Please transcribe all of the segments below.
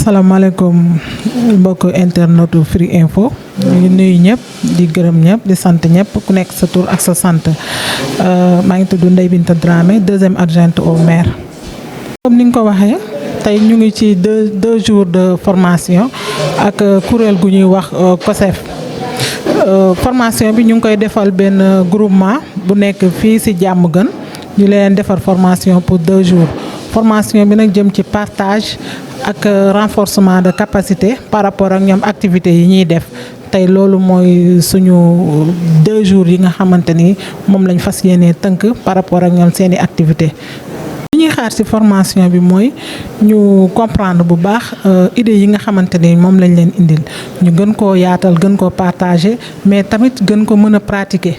asalaamaaleykum mbokk internetu Firi Info ñu ngi nuyu ñëpp di gërëm ñëpp di sant ñëpp ku nekk sa tur ak sa sant maa ngi tudd Ndeye Binta Dramé deuxième adjointe au maire. comme ni nga ko waxee tey ñu ngi ci deux jours de formation ak kuréel gu ñuy wax COSEF formation bi ñu ngi koy defal benn groupement bu nekk fii ci Diamaguène ñu leen defar formation pour 2 jours formation bi nag jëm ci partage ak renforcement de capacité par rapport ak ñoom activités yi ñuy def tey loolu mooy suñu 2 jours yi nga xamante ni moom lañ fas yéenee tënk par rapport ak ñoom seeni activité li ñuy xaar ci formation bi mooy ñu comprendre bu baax idées yi nga xamante ni moom lañ leen indil ñu gën koo yaatal gën koo partager mais tamit gën ko mën a pratiquer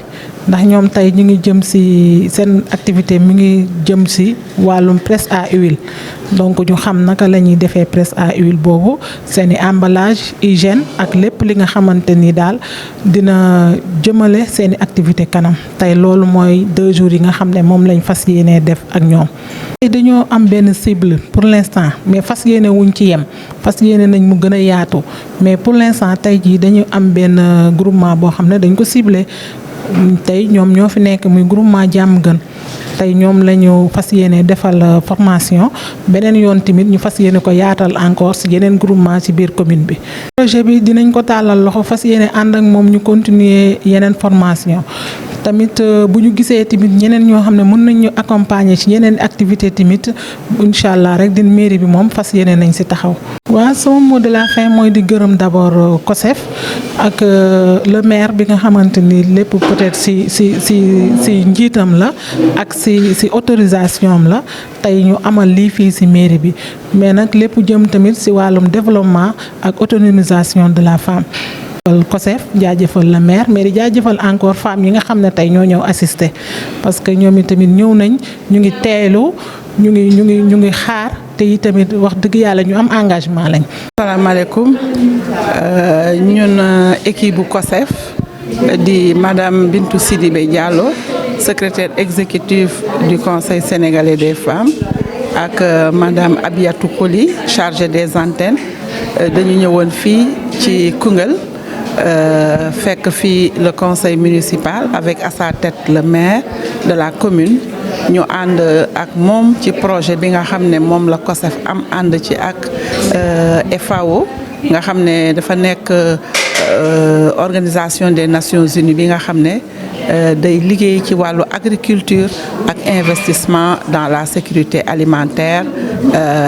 ndax ñoom tey ñu ngi jëm ci seen activité mi ngi jëm ci wàllum presse à huile donc ñu xam naka la ñuy defee presse à huile boobu seeni emballage hygiène ak lépp li nga xamante ni daal dina jëmale seeni activité kanam tey loolu mooy 2 jours yi nga xam ne moom lañ fas yéenee def ak ñoom. dañoo am benn cible pour l'instant mais fas yéene wuñ ci yem fas yéene nañ mu gën a yaatu mais pour l'instant tey jii dañu am benn groupement boo xam ne dañ ko ciblé. tey ñoom ñoo fi nekk muy groupement Diamaguène tey ñoom la ñu fas yéene defal formation beneen yoon tamit ñu fas yéene ko yaatal encore ci yeneen groupement ci biir commune bi. projet bi dinañ ko tàllal loxo fas yéene ànd ak moom ñu continuer yeneen formation tamit bu ñu gisee tamit ñeneen ñoo xam ne mën nañ ñu accompagner ci yeneen activité tamit incha allah rek di mairie bi moom fas yéene nañ ci taxaw. waaw sama mot de la fin mooy di gërëm d'abord COSEF ak le maire bi nga xamante ni lépp peut-être ci njiitam la ak ci autorisation am la tey ñu amal lii fii ci mairie bi mais nag lépp jëm tamit ci wàllum développement ak autonomisation de la femme. COSEF jaajëfal la maire mais di jaajëfal encore femmes yi nga xam ne tey ñoo ñëw assister parce que ñoom itamit ñëw nañ ñu ngi teelu ñu ngi xaar te yi tamit wax dëgg yàlla ñu am engagement lañ. asalaamaaleykum ñun équipe bu COSEF di madame Bintou Sidibé Diallo secrétaire exécutive du conseil sénégalais des femmes ak madame Abiatou Koli chargée des antennes dañu ñëwoon fii ci Koungheul fekk fii le conseil municipal avec à sa tête le maire de la commune ñu ànd ak moom ci projet bi nga xam ne moom la COSEF am ànd ci ak FAO nga xam ne dafa nekk organisation des Nations Unies bi nga xam ne day liggéey ci wàllu agriculture ak investissement dans la sécurité alimentaire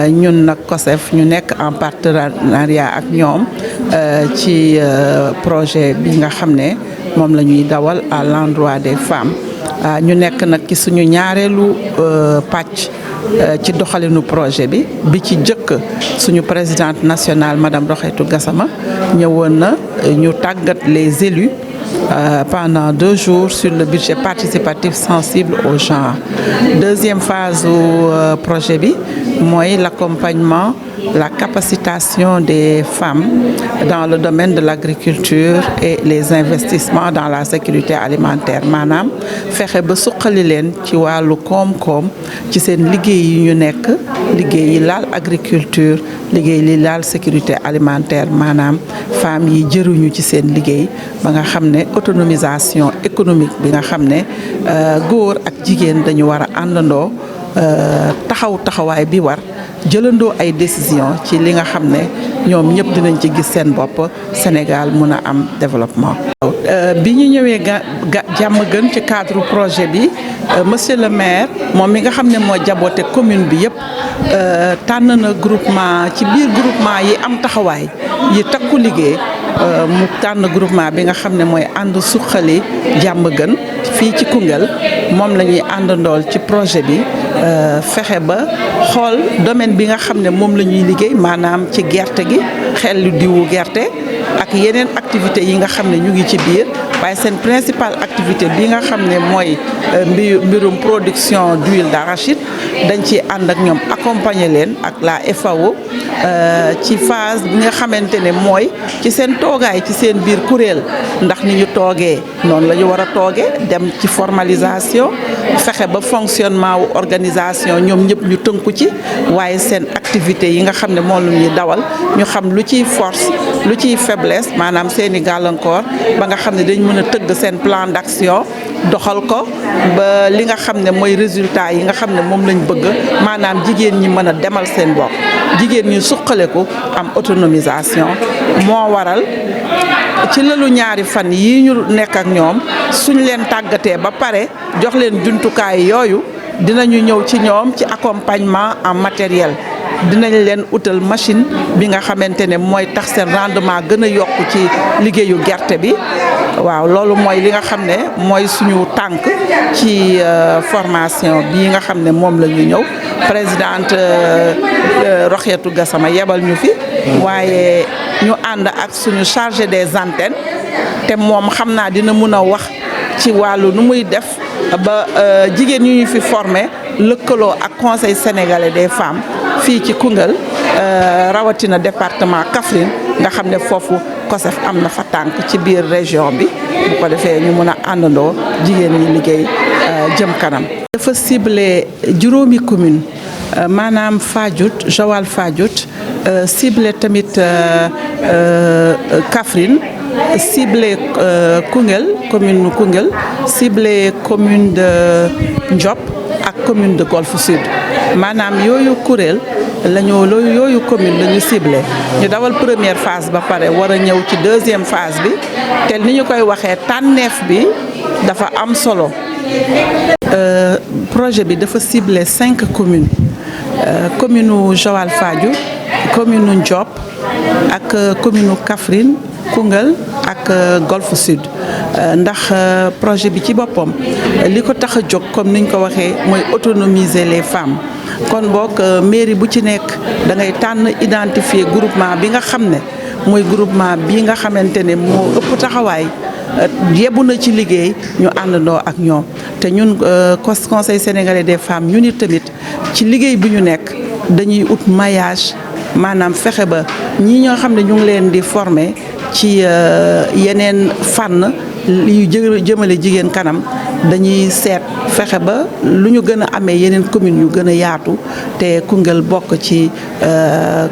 ñun nag COSEF ñu nekk en partenariat ak ñoom ci projet bi nga xam ne moom la ñuy dawal à l'endroit des femmes ñu nekk nag ci suñu ñaareelu pàcc ci doxalinu projet bi ci jëkk suñu présidente nationale madame Rokhaytou Gassama ñëwoon na ñu tàggat les élus pendant 2 jours sur le budget participatif sensible au genre. Deuxième phase du projet bi mooy l'accompagnement, la capacitation des femmes dans le domaine de l'agriculture et les investissements dans la sécurité alimentaire maanaam fexe ba suqali leen ci wàllu koom-koom ci seen liggéey yi ñu nekk liggéey yi laal agriculture liggéey li laal sécurité alimentaire maanaam femmes yi jëruñu ci seen liggéey ba nga xam ne autonomisation économique bi nga xam ne góor ak jigéen dañu war a àndandoo taxawaay bi war jëlandoo ay décision ci li nga xam ne ñoom ñëpp dinañ ci gis seen bopp Sénégal mun a am développement. bi ñu ñëwee Diamaguène ci cadre projet bi monsieur le maire moom mi nga xam ne moo jaboote commune bi yëpp tànn na groupement ci biir groupement yi am taxawaay yi takku liggéey mu tànn groupement bi nga xam ne mooy ànd suqali Diamaguène fii ci Koungheul moom la ñuy àndandool ci projet bi fexe ba xool domaine bi nga xam ne moom la ñuy liggéey maanaam ci gerte gi xellu diwu gerte ak yeneen activité yi nga xam ne ñu ngi ci biir waaye seen principale activité bi nga xam ne mooy mbirum production d'huile d'arachide dañ ci ànd ak ñoom accompagner leen ak la FAO ci phase bi nga xamante ne mooy ci seen toogaay ci seen biir kuréel ndax ni ñu toogee noonu la ñu war a toogee dem ci formalisation fexe ba fonctionnement wu organisation ñoom ñëpp ñu tënku ci waaye seen activité activités yi nga xam ne moom la ñuy dawal ñu xam lu ciy force lu ciy faiblesse maanaam seeni gàllankoor ba nga xam ne dañ mën a tëgg seen plan d'action doxal ko ba li nga xam ne mooy résultat yi nga xam ne moom lañ bëgg maanaam jigéen ñi mën a demal seen bopp jigéen ñi suqaleku am autonomisation moo waral ci lalu ñaari fan yi ñu nekk ak ñoom suñ leen tàggatee ba pare jox leen jumtukaay yooyu dinañu ñëw ci ñoom ci accompagnement en matériel dinañ leen utal machine bi nga xamante ne mooy tax seen rendement gën a yokku ci liggéeyu gerte bi waaw loolu mooy li nga xam ne mooy suñu tànk ci formation bii nga xam ne moom la ñu ñëw présidente Rokhietou Gassama yebal ñu fi waaye ñu ànd ak suñu chargé des antennes te moom xam naa dina mun a wax ci wàllu nu muy def ba jigéen ñu ñu fi formé lëkkaloo ak conseil sénégalais des femmes fii ci Koungheul rawatina département Kaffrine nga xam ne foofu COSEF am na fa tànk ci biir région bi bu ko defee ñu mun a àndandoo jigéen ñi liggéey jëm kanam. dafa ciblé juróomi commune maanaam Fadiouth Joal Fadiouth ciblé tamit Kaffrine ciblé Koungheul commune Koungheul ciblé commune de Ndiop ak commune de Golfe Sud maanaam yooyu kuréel yooyu commune la ñu ciblé ñu dawal première phase ba pare war a ñëw ci deuxième phase bi te ni ñu koy waxee tànneef bi dafa am solo projet bi dafa ciblé 5 communes commune u Joal Fadiouth commune u Ndiop ak commune u Kaffrine Koungheul ak Golfe Sud ndax projet bi ci boppam li ko tax a jóg comme niñ ko waxee mooy autonomiser les femmes kon boog mairie bu ci nekk da ngay tànn identifier groupement bi nga xam ne mooy groupement bi nga xamante ne moo ëpp taxawaay yebbu na ci liggéey ñu àndandoo ak ñoom te ñun conseil sénégalais des femmes ñu ni tamit ci liggéey bi ñu nekk dañuy ut maillage maanaam fexe ba ñi ñoo xam ne ñu ngi leen di former ci yeneen fànn yu jëmale jigéen kanam dañuy seet fexe ba lu ñu gën a amee yeneen communes yu gën a yaatu te Koungheul bokk ci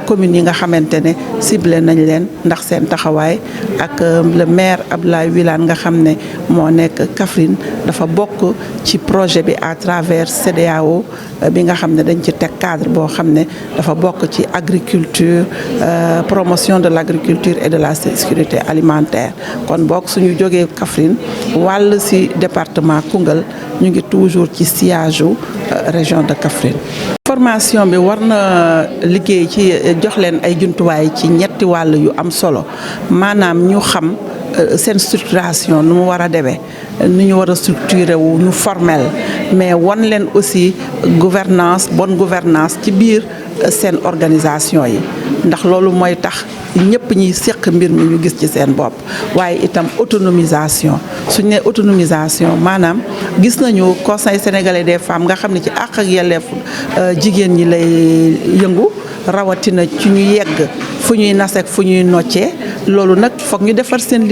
communes yi nga xamante ne ciblé nañ leen ndax seen taxawaay ak le maire Abdoulaye Wilane nga xam ne moo nekk Kaffrine dafa bokk ci projet bi à travers CEDEAO bi nga xam ne dañ ci teg cadre boo xam ne dafa bokk ci agriculture promotion de l'agriculture et de la sécurité alimentaire kon bokk suñu jógee Kaffrine wàll ci département Koungheul ñu ngi toujours ci siège u région de Kaffrine. formation bi war na liggéey ci jox leen ay jumtuwaay ci ñetti wàll yu am solo maanaam ñu xam seen structuration nu mu war a demee nu ñu war a structuré wu ñu formel mais won leen aussi bonne gouvernance ci biir seen organisation yi ndax loolu mooy tax ñëpp ñiy séq mbir mi ñu gis ci seen bopp waaye itam autonomisation suñ ne autonomisation maanaam gis nañu conseil sénégalais des femmes nga xam ne ci àq ak yelleefu jigéen ñi lay yëngu rawatina ci ñu yegg fu ñuy naseek fu ñuy noccee loolu nag foog ñu defar seen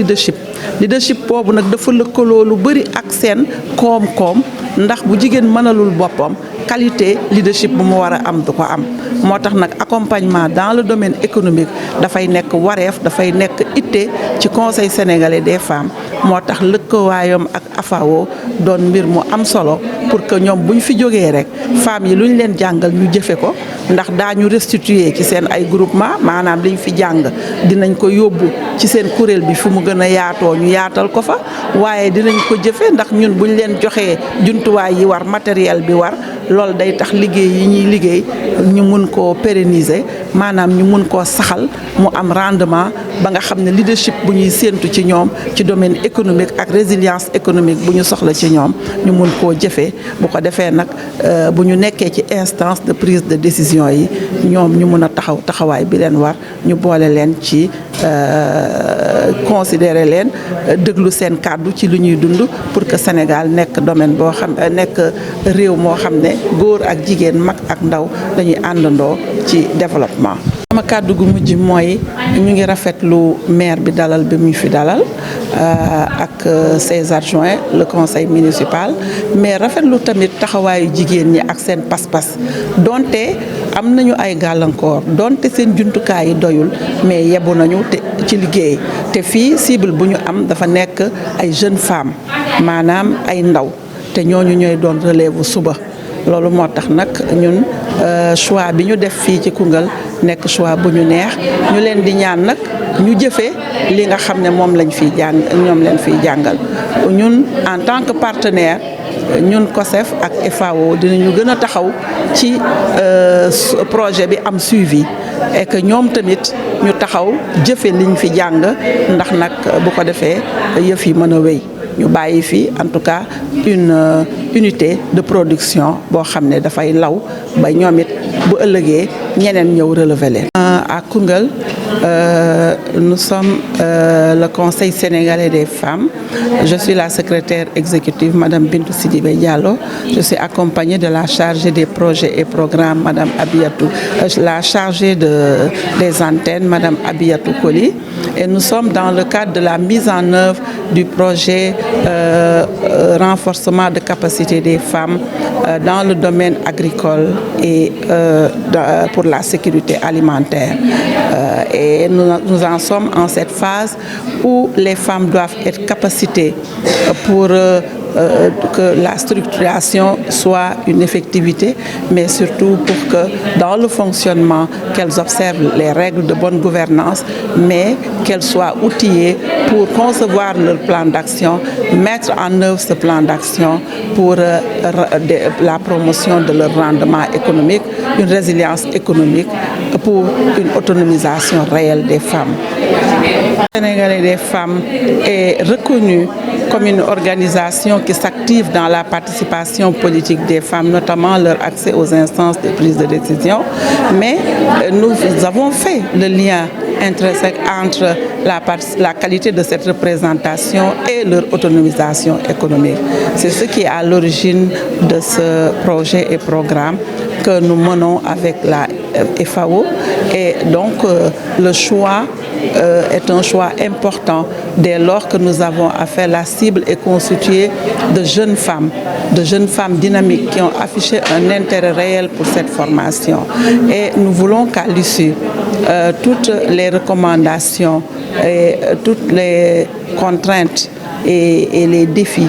leadership boobu nag dafa lëkkaloo lu bari ak seen koom-koom ndax bu jigéen mënalul boppam qualité leadership bu mu war a am du ko am moo tax nag accompagnement dans le domaine économique dafay nekk wareef dafay nekk itte ci conseil sénégalais des femmes moo tax lëkkawaayam ak AFAO doon mbir mu am solo pour que ñoom buñ fi jógee rek femmes yi lu ñu leen jàngal ñu jëfe ko ndax daañu restituer ci seen ay groupement maanaam liñ fi jàng dinañ ko yóbbu ci seen kuréel bi fu mu gën a yaatoo ñu yaatal ko fa waaye dinañ ko jëfe ndax ñun buñ leen joxee jumtuwaay yi war matériel bi war loolu day tax liggéey yi ñuy liggéey ñu mun koo pérenniser maanaam ñu mun koo saxal mu am rendement ba nga xam ne leadership bu ñuy séentu ci ñoom ci domaine économique ak résilience économique bu ñu soxla ci ñoom ñu mun koo jëfee bu ko defee nag bu ñu nekkee ci instance de prise de décision yi ñoom ñu mun a taxawaay bi leen war ñu boole leen ci considérer leen déglu seen kàddu ci lu ñuy dund pour que Sénégal nekk domaine boo xam nekk réew moo xam ne góor ak jigéen mag ak ndaw dañuy àndandoo ci développement. sama kàddu gu mujj mooy ñu ngi rafetlu maire bi dalal bi muy fi dalal ak ses adjoints le conseil municipal mais rafetlu tamit taxawaayu jigéen ñi ak seen pas-pas donte am nañu ay gàllankoor donte seen jumtukaay yi doyul mais yebu nañu te ci liggéey te fii cible bu ñu am dafa nekk ay jeunes femmes maanaam ay ndaw te ñooñu ñooy doon relève suba loolu moo tax nag ñun choix bi ñu def fii ci Koungheul nekk choix bu ñu neex ñu leen di ñaan nag ñu jëfee li nga xam ne moom lañ fiy jàng ñoom leen fiy jàngal ñun en tant que partenaire ñun COSEF ak FAO dinañu gën a taxaw ci projet bi am suivi et que ñoom tamit ñu taxaw jëfe liñ fi jàng ndax nag bu ko defee yëf yi mën a wéy ñu bàyyi fi en tout cas une unité de production boo xam ne dafay law ba ñoom it bu ëllëgee ñeneen ñëw relever leen. À Koungheul, nous sommes le Conseil sénégalais des femmes. Je suis la secrétaire exécutive, Madame Bintou Sidibé Diallo. Je suis accompagnée de la chargée des projets et programmes, Madame Abiyatou, la chargée des antennes, Madame Abiyatou Koli. Et nous sommes dans le cadre de la mise en œuvre du projet renforcement de capacité des femmes dans le domaine agricole et pour la sécurité alimentaire. Et nous en sommes en cette phase où les femmes doivent être capacitées pour que la structuration soit une effectivité, mais surtout pour que dans le fonctionnement, qu'elles observent les règles de bonne gouvernance, mais qu'elles soient outillées pour concevoir leur plan d'action, mettre en œuvre ce plan d'action pour la promotion de leur rendement économique, une résilience économique, pour une autonomisation réelle des femmes. Le Sénégalais des femmes est reconnu comme une organisation qui s'active dans la participation politique des femmes, notamment leur accès aux instances de prise de décision. Mais nous avons fait le lien intrinsèque entre la qualité de cette représentation et leur autonomisation économique. C'est ce qui est à l'origine de ce projet et programme que nous menons avec la FAO. Et donc le choix est un choix important dès lors que nous avons affaire, la cible est constituée de jeunes femmes dynamiques qui ont affiché un intérêt réel pour cette formation. Et nous voulons qu'à l'issue, toutes les recommandations et toutes les contraintes et les défis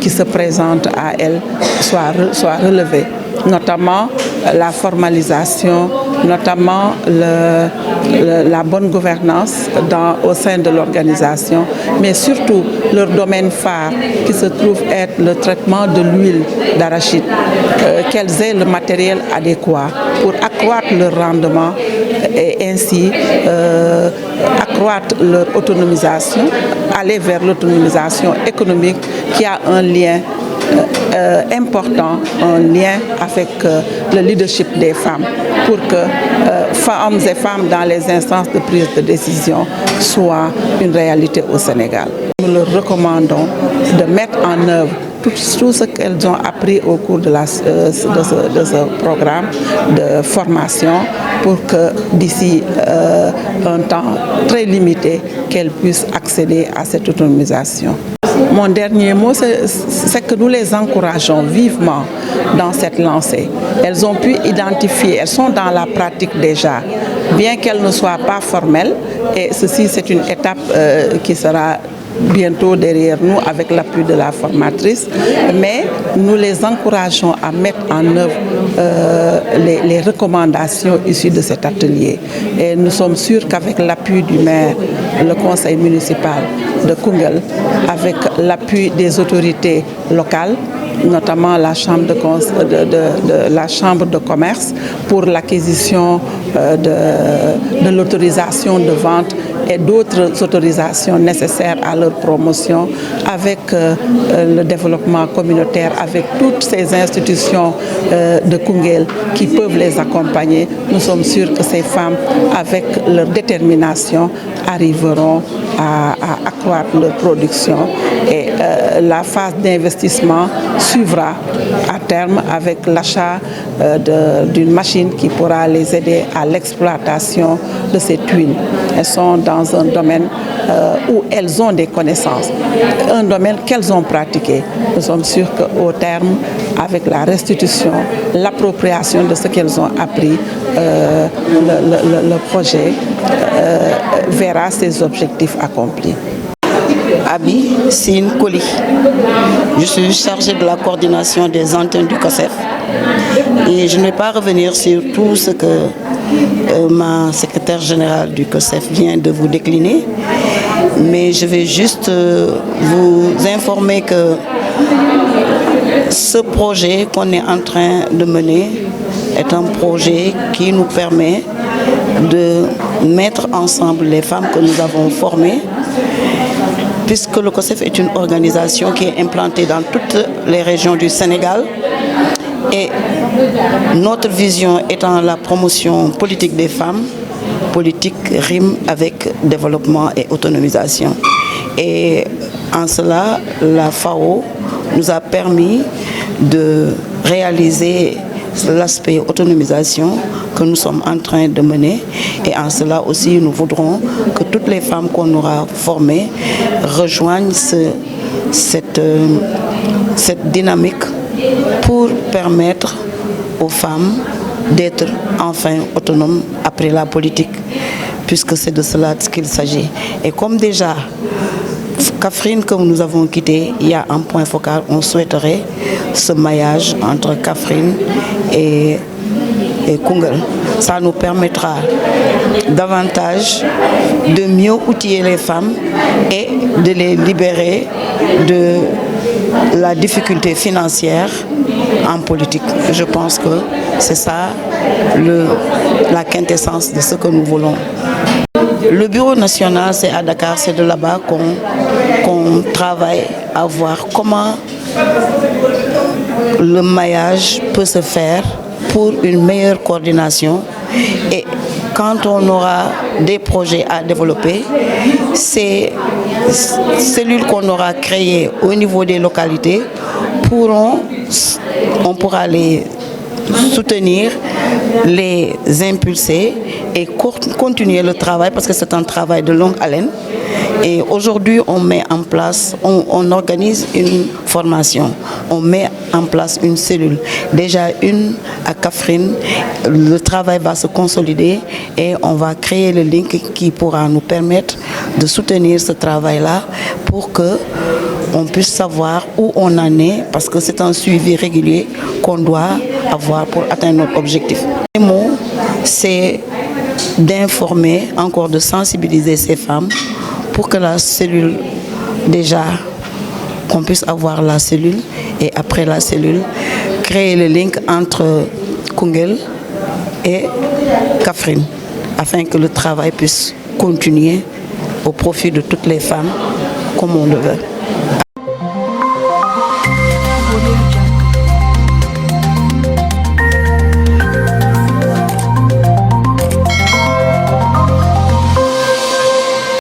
qui se présentent à elles soient relevés, notamment la formalisation, notamment la bonne gouvernance au sein de l'organisation, mais surtout leur domaine phare qui se trouve être le traitement de l'huile d'arachide, qu'elles aient le matériel adéquat pour accroître leur rendement et ainsi accroître leur autonomisation, aller vers l'autonomisation économique qui a un lien important, un lien avec le leadership des femmes pour que hommes et femmes dans les instances de prise de décision soient une réalité au Sénégal. Nous leur recommandons de mettre en œuvre tout ce qu'elles ont appris au cours de ce programme de formation pour que d'ici un temps très limité, qu'elles puissent accéder à cette autonomisation. Mon dernier mot, c'est que nous les encourageons vivement dans cette lancée. Elles ont pu identifier, elles sont dans la pratique déjà, bien qu'elles ne soient pas formelles. Et ceci, c'est une étape qui sera bientôt derrière nous avec l'appui de la formatrice, mais nous les encourageons à mettre en œuvre les recommandations issues de cet atelier. Et nous sommes sûrs qu'avec l'appui du maire, le conseil municipal de Koungheul, avec l'appui des autorités locales, notamment la chambre de commerce pour l'acquisition de l'autorisation de vente et d'autres autorisations nécessaires à leur promotion, avec le développement communautaire, avec toutes ces institutions de Koungheul qui peuvent les accompagner. Nous sommes sûrs que ces femmes, avec leur détermination, arriveront à accroître leur production et la phase d'investissement suivra à terme avec l'achat d'une machine qui pourra les aider à l'exploitation de cette huile. Elles sont dans un domaine où elles ont des connaissances, un domaine qu'elles ont pratiqué. Nous sommes sûrs qu'au terme, avec la restitution, l'appropriation de ce qu'elles ont appris, le projet verra ses objectifs accomplis. Abi Sine Koli. Je suis chargée de la coordination des antennes du COSEF et je ne vais pas revenir sur tout ce que ma secrétaire générale du COSEF vient de vous décliner, mais je vais juste vous informer que ce projet qu'on est en train de mener est un projet qui nous permet de mettre ensemble les femmes que nous avons formées, puisque le COSEF est une organisation qui est implantée dans toutes les régions du Sénégal et notre vision étant la promotion politique des femmes, politique rime avec développement et autonomisation. Et en cela, la FAO nous a permis de réaliser l'aspect autonomisation que nous sommes en train de mener, et en cela aussi nous voudrons que toutes les femmes qu'on aura formées rejoignent cette dynamique pour permettre aux femmes d'être enfin autonomes après la politique, puisque c'est de cela qu'il s'agit. Et comme déjà Kaffrine, que nous avons quitté, il y a un point focal, on souhaiterait ce maillage entre Kaffrine et Koungheul. Ça nous permettra davantage de mieux outiller les femmes et de les libérer de la difficulté financière en politique. Je pense que c'est ça la quintessence de ce que nous voulons. Le bureau national, c'est à Dakar, c'est de là-bas qu'on travaille à voir comment le maillage peut se faire pour une meilleure coordination. Et quand on aura des projets à développer, ces cellules qu'on aura créées au niveau des localités, on pourra les soutenir, les impulser et continuer le travail, parce que c'est un travail de longue haleine. Et aujourd'hui, on met en place, on organise une formation, on met en place une cellule. Déjà une à Kaffrine, le travail va se consolider et on va créer le link qui pourra nous permettre de soutenir ce travail-là pour que on puisse savoir où on en est, parce que c'est un suivi régulier qu'on doit avoir pour atteindre notre objectif. Le mot, c'est d'informer, encore de sensibiliser ces femmes pour que la cellule, déjà, qu'on puisse avoir la cellule et après la cellule, créer le link entre Koungheul et Kaffrine, afin que le travail puisse continuer au profit de toutes les femmes comme on le veut.